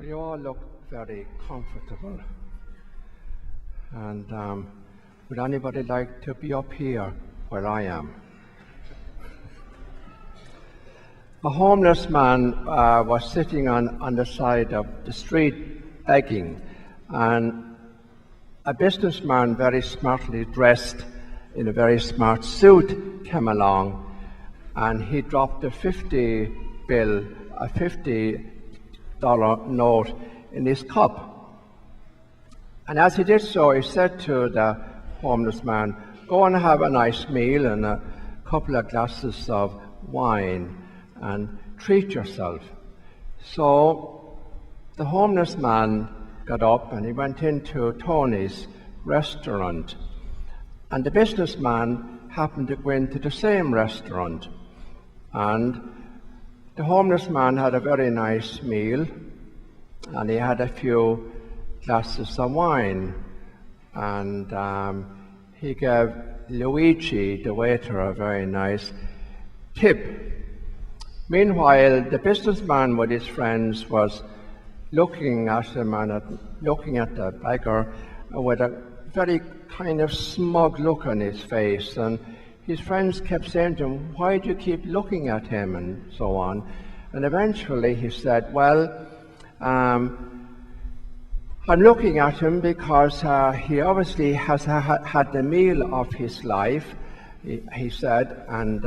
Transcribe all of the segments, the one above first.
Well, you all look very comfortable. And would anybody like to be up here where I am? A homeless man was sitting on the side of the street begging, and a businessman very smartly dressed in a very smart suit came along, and he dropped a $50 note in his cup. And as he did so, he said to the homeless man, "Go and have a nice meal and a couple of glasses of wine and treat yourself." So the homeless man got up and he went into Tony's restaurant. And the businessman happened to go into the same restaurant. And the homeless man had a very nice meal, and he had a few glasses of wine. And he gave Luigi, the waiter, a very nice tip. Meanwhile, the businessman with his friends was looking at him and looking at the beggar with a very kind of smug look on his face. And his friends kept saying to him, "Why do you keep looking at him?" and so on. And eventually he said, "Well, I'm looking at him because he obviously has had the meal of his life," he said, "and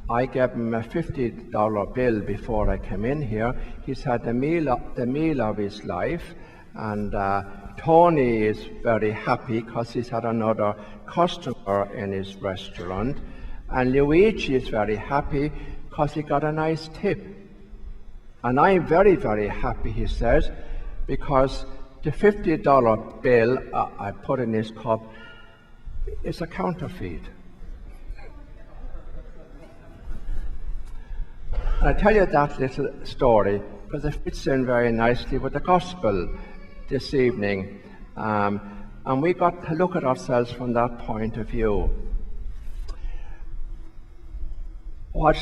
I gave him a $50 bill before I came in here. He's had the meal of his life, and Tony is very happy because he's had another customer in his restaurant, and Luigi is very happy because he got a nice tip. And I'm very, very happy," he says, "because the $50 bill I put in his cup is a counterfeit." And I tell you that little story because it fits in very nicely with the gospel this evening. And we got to look at ourselves from that point of view. What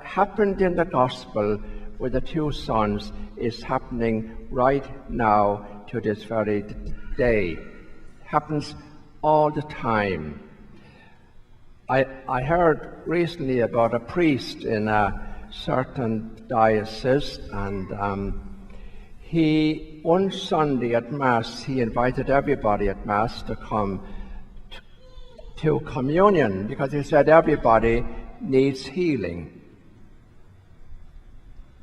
happened in the gospel with the two sons is happening right now to this very day. It happens all the time. I heard recently about a priest in a certain diocese, and one Sunday at Mass, he invited everybody at Mass to come to communion because he said everybody needs healing.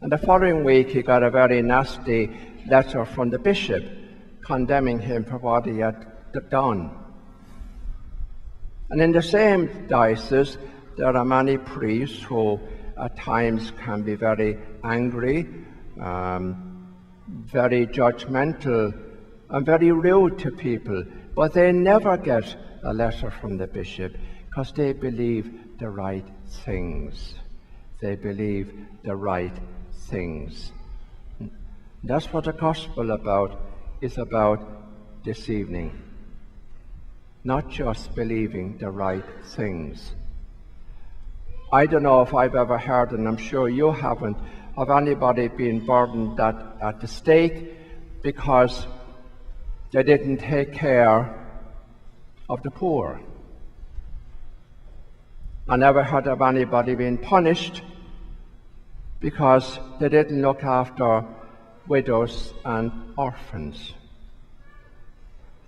And the following week, he got a very nasty letter from the bishop condemning him for what he had done. And in the same diocese, there are many priests who at times can be very angry, very judgmental, and very rude to people, but they never get a letter from the bishop because they believe the right things. They believe the right things. That's what the gospel is about this evening. Not just believing the right things. I don't know if I've ever heard, and I'm sure you haven't, of anybody being burdened at the stake because they didn't take care of the poor. I never heard of anybody being punished because they didn't look after widows and orphans.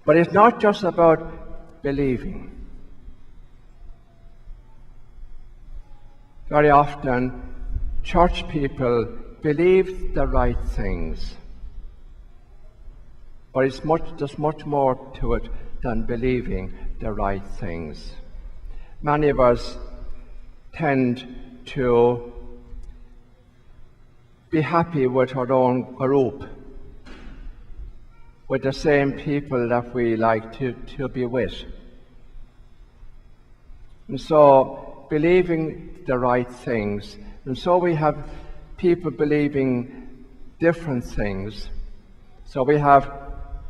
But it's not just about believing. Very often, church people believe the right things. But there's much more to it than believing the right things. Many of us tend to be happy with our own group, with the same people that we like to be with. And so, believing the right things. And so we have people believing different things. So we have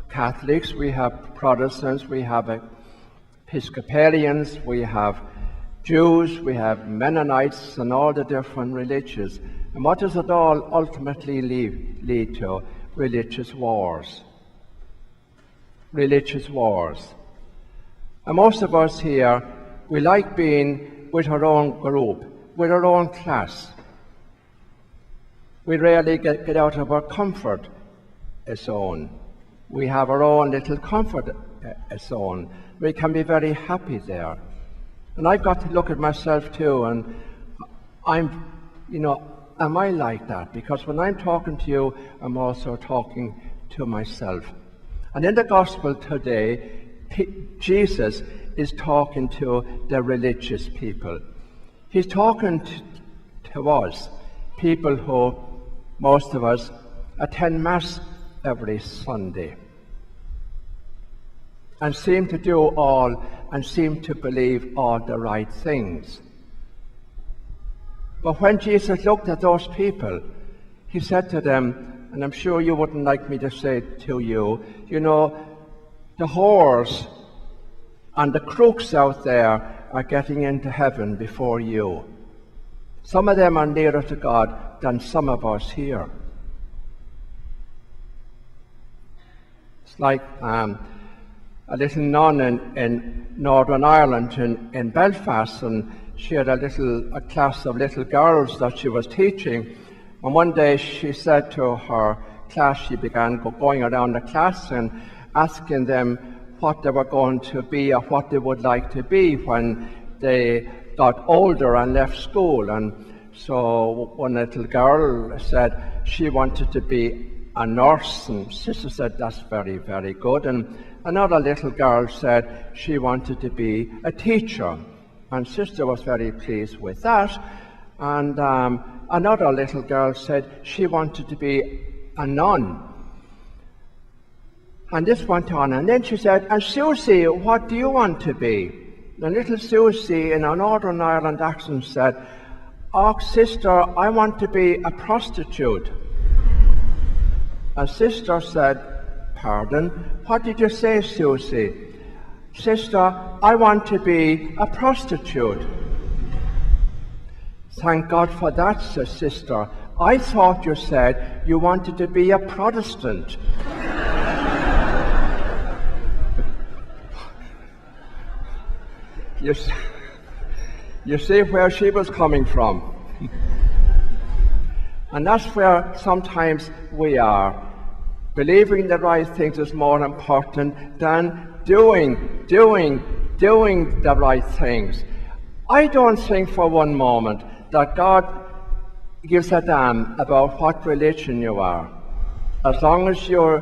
Catholics, we have Protestants, we have Episcopalians, we have Jews, we have Mennonites, and all the different religions. And what does it all ultimately lead to? religious wars. Religious wars. And most of us here, we like being with our own group, with our own class. We rarely get out of our comfort zone. We have our own little comfort zone. We can be very happy there. And I've got to look at myself too, and am I like that? Because when I'm talking to you, I'm also talking to myself. And in the gospel today, Jesus is talking to the religious people. He's talking to us, people who, most of us, attend Mass every Sunday and seem to do all and seem to believe all the right things. But when Jesus looked at those people, he said to them, and I'm sure you wouldn't like me to say it to you, the whores and the crooks out there are getting into heaven before you. Some of them are nearer to God than some of us here. It's like a little nun in Northern Ireland in Belfast, and she had a class of little girls that she was teaching. And one day she said to her class, she began going around the class and asking them what they were going to be or what they would like to be when they got older and left school. And so one little girl said she wanted to be a nurse, and sister said that's very, very good. And another little girl said she wanted to be a teacher, and sister was very pleased with that. And another little girl said she wanted to be a nun. And this went on, and then she said, and Susie, what do you want to be? And little Susie, in a Northern Ireland accent, said, oh, sister, I want to be a prostitute. And sister said, pardon, what did you say, Susie? Sister, I want to be a prostitute. Thank God for that, says sister. I thought you said you wanted to be a Protestant. You see where she was coming from. And that's where sometimes we are. Believing the right things is more important than doing the right things. I don't think for one moment that God gives a damn about what religion you are, as long as you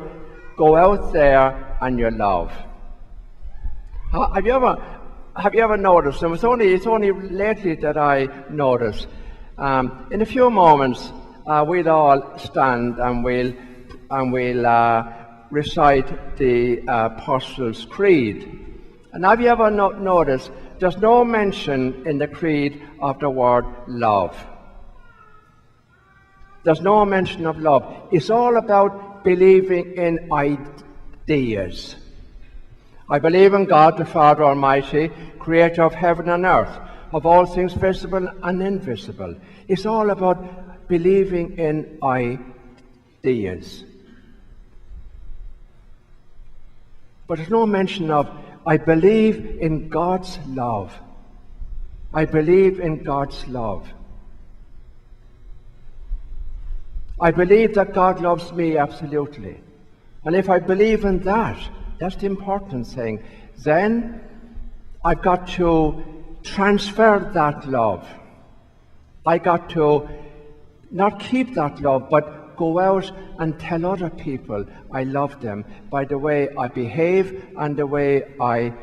go out there and you love. Have you ever noticed, and it's only lately that I noticed, in a few moments we'll all stand and we'll recite the Apostles' Creed. And have you ever noticed there's no mention in the Creed of the word love? There's no mention of love. It's all about believing in ideas. I believe in God, the Father Almighty, creator of heaven and earth, of all things visible and invisible. It's all about believing in ideas. But there's no mention of, I believe in God's love. I believe in God's love. I believe that God loves me absolutely. And if I believe in that, that's the important thing, then I've got to transfer that love. I got to not keep that love, but go out and tell other people I love them by the way I behave and the way I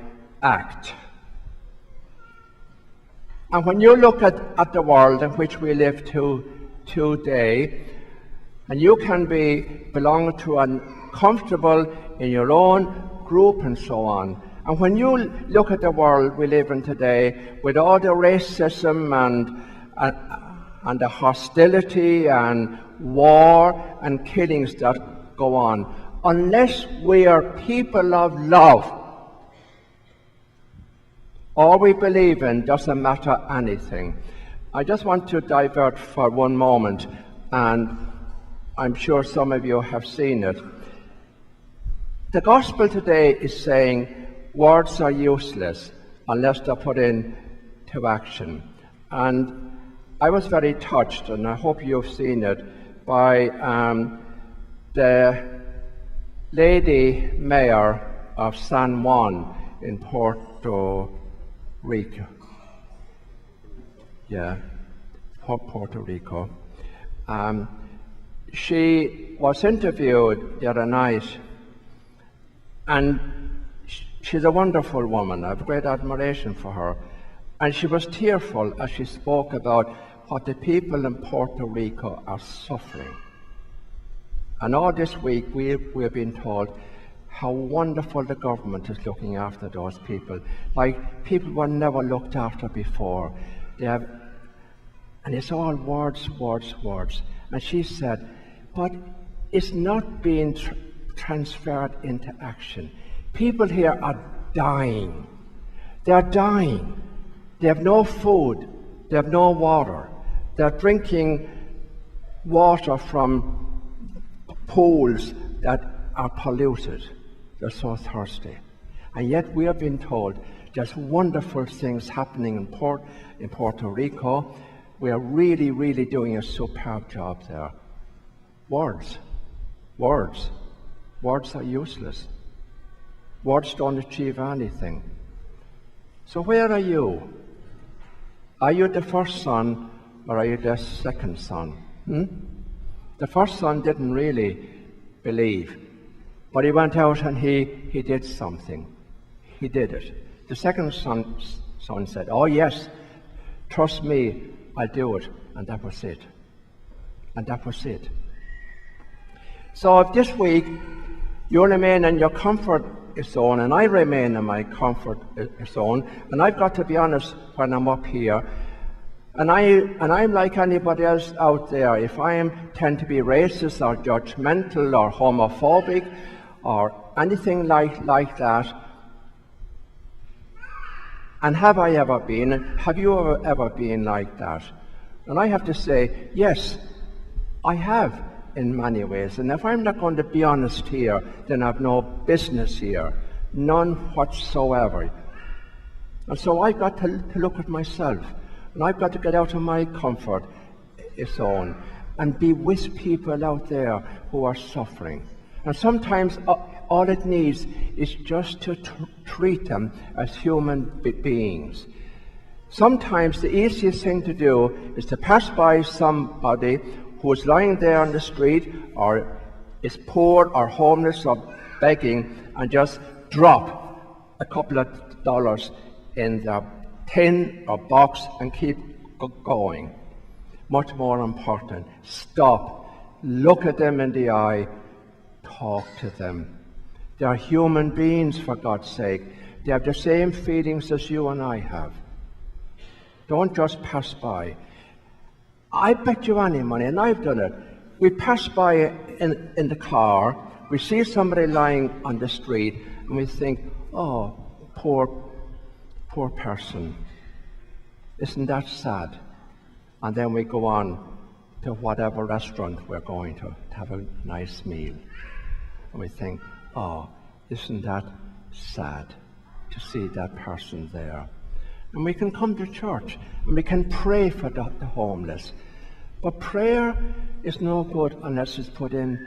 act. And when you look at the world in which we live today, and you can belong to a comfortable in your own group and so on. And when you look at the world we live in today, with all the racism and the hostility and war and killings that go on, unless we are people of love, all we believe in doesn't matter anything. I just want to divert for one moment and I'm sure some of you have seen it. The gospel today is saying words are useless unless they're put into action. And I was very touched, and I hope you've seen it, by the lady mayor of San Juan in Puerto Rico. Yeah, Puerto Rico. She was interviewed the other night, and she's a wonderful woman. I have great admiration for her. And she was tearful as she spoke about what the people in Puerto Rico are suffering. And all this week we've been told how wonderful the government is looking after those people. Like people were never looked after before. And it's all words, words, words. And she said, but it's not being transferred into action. People here are dying. They're dying. They have no food. They have no water. They're drinking water from pools that are polluted. They're so thirsty. And yet we have been told there's wonderful things happening in Puerto Rico. We are really, really doing a superb job there. Words. Words. Words are useless. Words don't achieve anything. So where are you? Are you the first son or are you the second son? The first son didn't really believe, but he went out and he did something. He did it. The second son said, oh yes, trust me, I'll do it. And that was it. And that was it. So if this week you remain in your comfort zone and I remain in my comfort zone, and I've got to be honest when I'm up here, and I'm like anybody else out there. If I tend to be racist or judgmental or homophobic or anything like that, and have I ever been? Have you ever been like that? And I have to say, yes, I have in many ways. And if I'm not going to be honest here, then I've no business here. None whatsoever. And so I've got to look at myself. And I've got to get out of my comfort zone and be with people out there who are suffering. And sometimes all it needs is just to treat them as human beings. Sometimes the easiest thing to do is to pass by somebody who is lying there on the street or is poor or homeless or begging, and just drop a couple of dollars in the tin or box and keep going. Much more important, stop, look at them in the eye, talk to them. They are human beings, for God's sake. They have the same feelings as you and I have. Don't just pass by. I bet you any money, and I've done it. We pass by in the car, we see somebody lying on the street, and we think, oh, poor person. Isn't that sad? And then we go on to whatever restaurant we're going to have a nice meal. And we think, oh, isn't that sad to see that person there? And we can come to church and we can pray for the homeless. But prayer is no good unless it's put into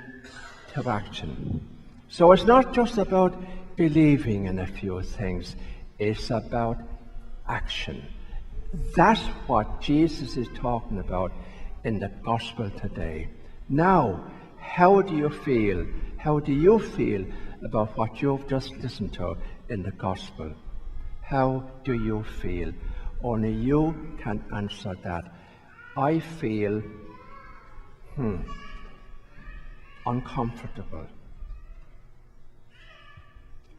action. So it's not just about believing in a few things, it's about action. That's what Jesus is talking about in the gospel today. Now, how do you feel? How do you feel about what you've just listened to in the gospel? How do you feel? Only you can answer that. I feel uncomfortable.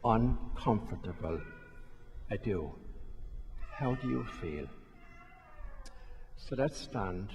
Uncomfortable. I do. How do you feel? So let's stand.